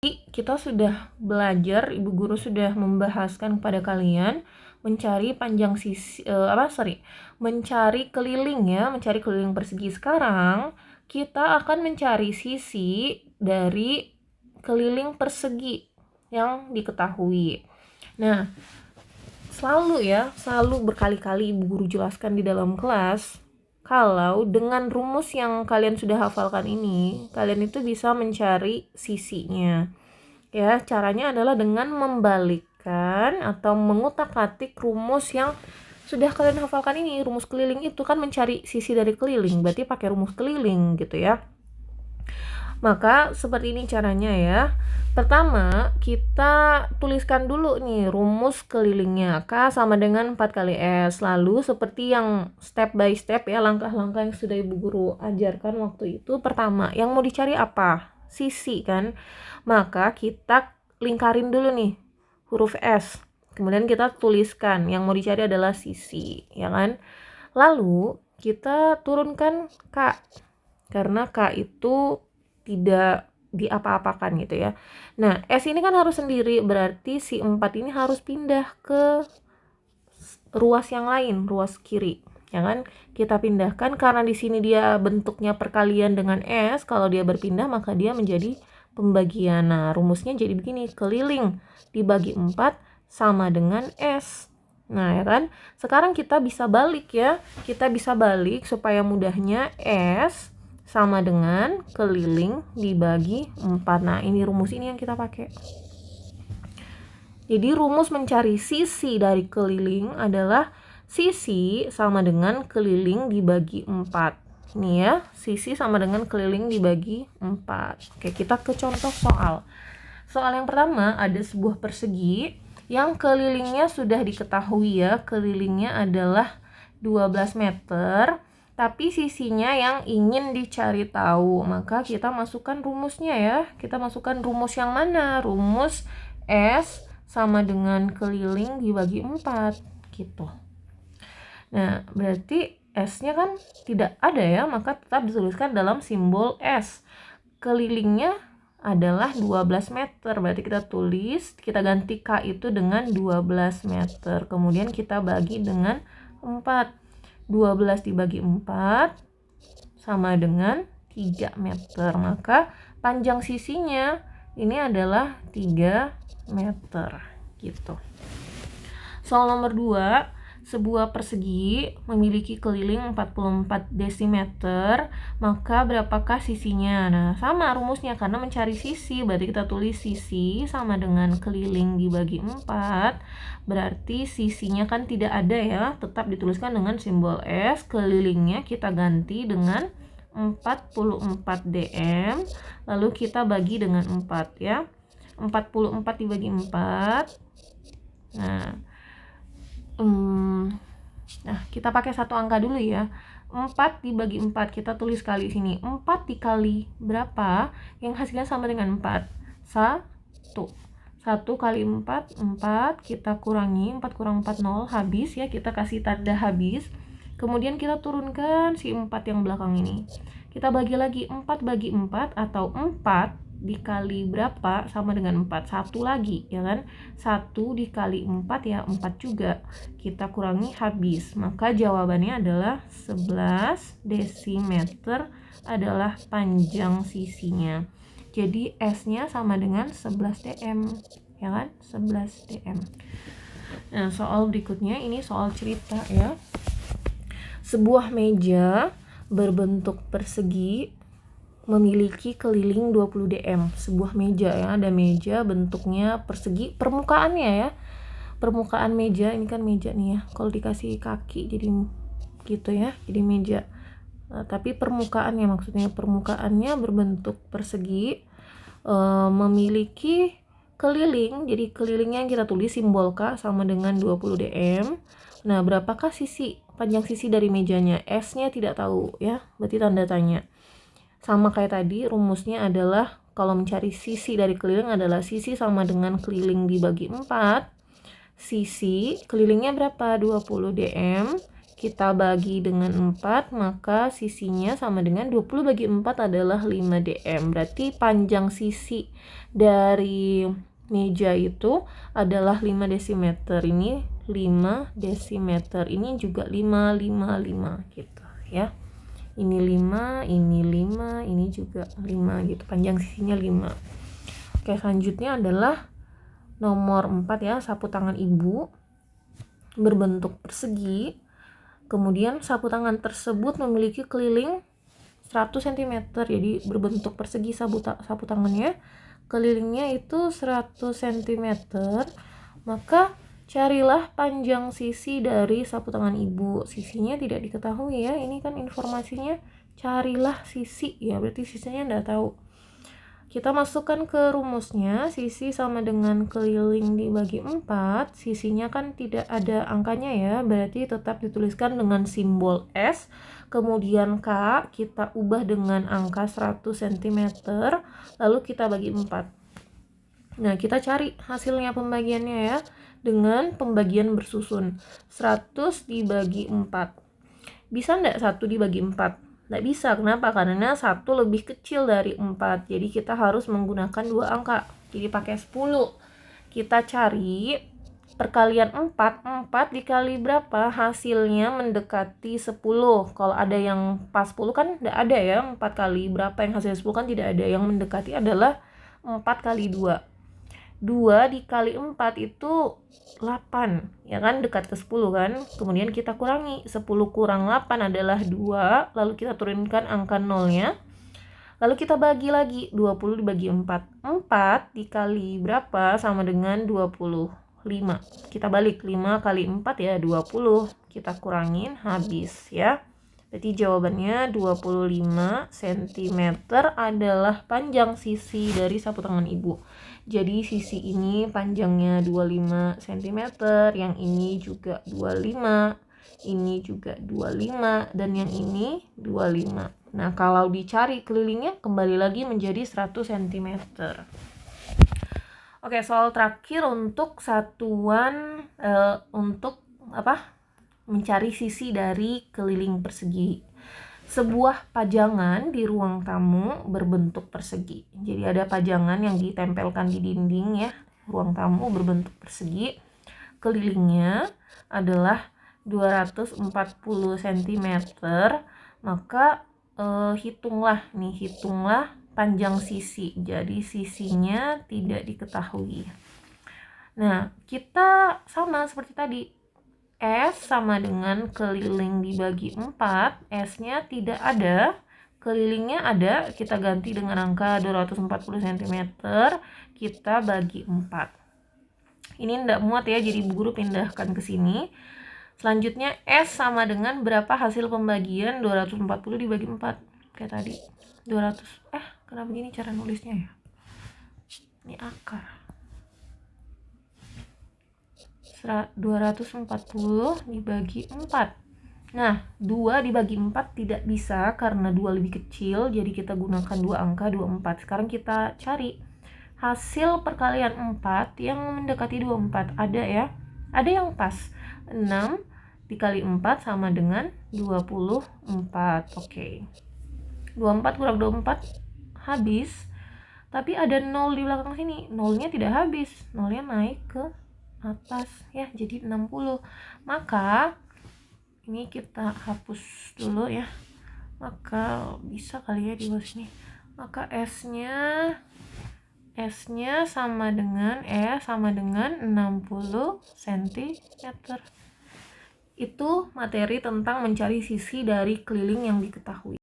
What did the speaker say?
Kita sudah belajar, ibu guru sudah membahaskan kepada kalian mencari panjang sisi mencari keliling ya, mencari keliling persegi. Sekarang kita akan mencari sisi dari keliling persegi yang diketahui. Nah, selalu berkali-kali ibu guru jelaskan di dalam kelas, kalau dengan rumus yang kalian sudah hafalkan ini, kalian itu bisa mencari sisinya. Ya, caranya adalah dengan membalikkan atau mengutak-atik rumus yang sudah kalian hafalkan ini. Rumus keliling itu kan mencari sisi dari keliling, berarti pakai rumus keliling gitu ya. Maka seperti ini caranya ya. Pertama, kita tuliskan dulu nih rumus kelilingnya. K sama dengan 4 kali S. Lalu seperti yang step by step ya, langkah-langkah yang sudah ibu guru ajarkan waktu itu. Pertama, yang mau dicari apa? Sisi kan. Maka kita lingkarin dulu nih huruf S. Kemudian kita tuliskan yang mau dicari adalah sisi, ya kan? Lalu kita turunkan K. Karena K itu tidak diapa-apakan gitu ya. Nah, S ini kan harus sendiri, berarti si 4 ini harus pindah ke ruas yang lain, ruas kiri. Ya kan? Kita pindahkan karena di sini dia bentuknya perkalian dengan S, kalau dia berpindah maka dia menjadi pembagian. Nah, rumusnya jadi begini, keliling dibagi 4 sama dengan S. Nah, ya kan? Sekarang kita bisa balik ya. Kita bisa balik supaya mudahnya S sama dengan keliling dibagi 4. Nah, ini rumus ini yang kita pakai. Jadi rumus mencari sisi dari keliling adalah sisi sama dengan keliling dibagi 4. Ini ya, sisi sama dengan keliling dibagi 4. Oke, kita ke contoh soal. Soal yang pertama, ada sebuah persegi yang kelilingnya sudah diketahui ya. Kelilingnya adalah 12 meter. Tapi sisinya yang ingin dicari tahu, maka kita masukkan rumusnya ya. Kita masukkan rumus yang mana? Rumus S sama dengan keliling dibagi 4 gitu. Nah, berarti S-nya kan tidak ada ya, maka tetap dituliskan dalam simbol S. Kelilingnya adalah 12 meter, berarti kita tulis, kita ganti K itu dengan 12 meter. Kemudian kita bagi dengan 4. 12 dibagi 4 sama dengan 3 meter. Maka panjang sisinya ini adalah 3 meter gitu. Soal nomor 2, sebuah persegi memiliki keliling 44 desimeter, maka berapakah sisinya? Nah, sama rumusnya, karena mencari sisi, berarti kita tulis sisi sama dengan keliling dibagi 4, berarti sisinya kan tidak ada ya, tetap dituliskan dengan simbol S, kelilingnya kita ganti dengan 44 dm, lalu kita bagi dengan 4 ya, 44 dibagi 4, nah, kita pakai satu angka dulu ya. 4 dibagi 4, kita tulis kali sini. 4 dikali berapa? Yang hasilnya sama dengan 4. 1. 1 kali 4, 4. Kita kurangi, 4 kurang 4, 0. Habis ya, kita kasih tanda habis. Kemudian kita turunkan si 4 yang belakang ini. Kita bagi lagi, 4 bagi 4 atau 4 dikali berapa sama dengan 4, 1 lagi ya kan, 1 dikali 4 ya 4 juga, kita kurangi habis, maka jawabannya adalah 11 desimeter adalah panjang sisinya. Jadi S nya sama dengan 11 dm ya kan, 11 dm. Nah, soal berikutnya ini soal cerita ya. Sebuah meja berbentuk persegi memiliki keliling 20 dm. Sebuah meja ya, ada meja bentuknya persegi, permukaannya ya, permukaan meja ini kan meja nih ya, kalau dikasih kaki jadi gitu ya, jadi meja. Tapi permukaannya, maksudnya permukaannya berbentuk persegi, memiliki keliling, jadi kelilingnya yang kita tulis simbol K sama dengan 20 dm. Nah, berapakah sisi, panjang sisi dari mejanya? S-nya tidak tahu ya, berarti tanda tanya. Sama kayak tadi, rumusnya adalah kalau mencari sisi dari keliling adalah sisi sama dengan keliling dibagi 4. Sisi kelilingnya berapa? 20 dm. kita bagi dengan 4, maka sisinya sama dengan 20 bagi 4 adalah 5 dm. Berarti panjang sisi dari meja itu adalah 5 desimeter. Ini 5 desimeter. Ini juga 5 gitu ya. Ini 5, ini 5, ini juga 5 gitu. Panjang sisinya 5. Oke, selanjutnya adalah nomor 4 ya, sapu tangan ibu berbentuk persegi. Kemudian sapu tangan tersebut memiliki keliling 100 cm. Jadi berbentuk persegi sapu tangannya. Kelilingnya itu 100 cm. Maka carilah panjang sisi dari sapu tangan ibu. Sisinya tidak diketahui ya. Ini kan informasinya carilah sisi ya. Berarti sisinya enggak tahu. Kita masukkan ke rumusnya, sisi sama dengan keliling dibagi 4, sisinya kan tidak ada angkanya ya, berarti tetap dituliskan dengan simbol S, kemudian K kita ubah dengan angka 100 cm, lalu kita bagi 4. Nah, kita cari hasilnya pembagiannya ya, dengan pembagian bersusun, 100 dibagi 4. Bisa enggak 1 dibagi 4? Nggak bisa, kenapa? Karena 1 lebih kecil dari 4, jadi kita harus menggunakan 2 angka, jadi pakai 10. Kita cari perkalian 4 dikali berapa, hasilnya mendekati 10. Kalau ada yang pas 10 kan nggak ada ya, 4 kali berapa yang hasilnya 10 kan tidak ada, yang mendekati adalah 4 kali 2. 2 dikali 4 itu 8 ya kan, dekat ke 10 kan. Kemudian kita kurangi, 10 kurang 8 adalah 2, lalu kita turunkan angka nolnya, lalu kita bagi lagi, 20 dibagi 4. 4 dikali berapa sama dengan 25. Kita balik, 5 kali 4 ya 20, kita kurangin, habis ya. Berarti jawabannya 25 cm adalah panjang sisi dari sapu tangan ibu. Jadi sisi ini panjangnya 25 cm, yang ini juga 25, ini juga 25, dan yang ini 25. Nah, kalau dicari kelilingnya kembali lagi menjadi 100 cm. Oke, soal terakhir untuk satuan untuk mencari sisi dari keliling persegi. Sebuah pajangan di ruang tamu berbentuk persegi. Jadi ada pajangan yang ditempelkan di dinding ya, ruang tamu berbentuk persegi. Kelilingnya adalah 240 cm. Maka hitunglah panjang sisi. Jadi sisinya tidak diketahui. Nah, kita sama seperti tadi. S sama dengan keliling dibagi 4, S-nya tidak ada, kelilingnya ada, kita ganti dengan angka 240 cm, kita bagi 4. Ini tidak muat ya, jadi Bu Guru pindahkan ke sini. Selanjutnya S sama dengan berapa hasil pembagian 240 dibagi 4, kayak tadi. 200, kenapa begini cara nulisnya ya? Ini akar. 240 dibagi 4. Nah, 2 dibagi 4 tidak bisa karena 2 lebih kecil, jadi kita gunakan 2 angka, 24. Sekarang kita cari hasil perkalian 4 yang mendekati 24. Ada ya? Ada yang pas. 6 dikali 4 sama dengan 24. Oke. 24 kurang 24 habis. Tapi ada 0 di belakang sini. Nolnya tidak habis. Nolnya naik ke atas ya, jadi 60. Maka ini kita hapus dulu ya, maka bisa kali ya di bawah sini. Maka S-nya sama dengan 60 cm. Itu materi tentang mencari sisi dari keliling yang diketahui.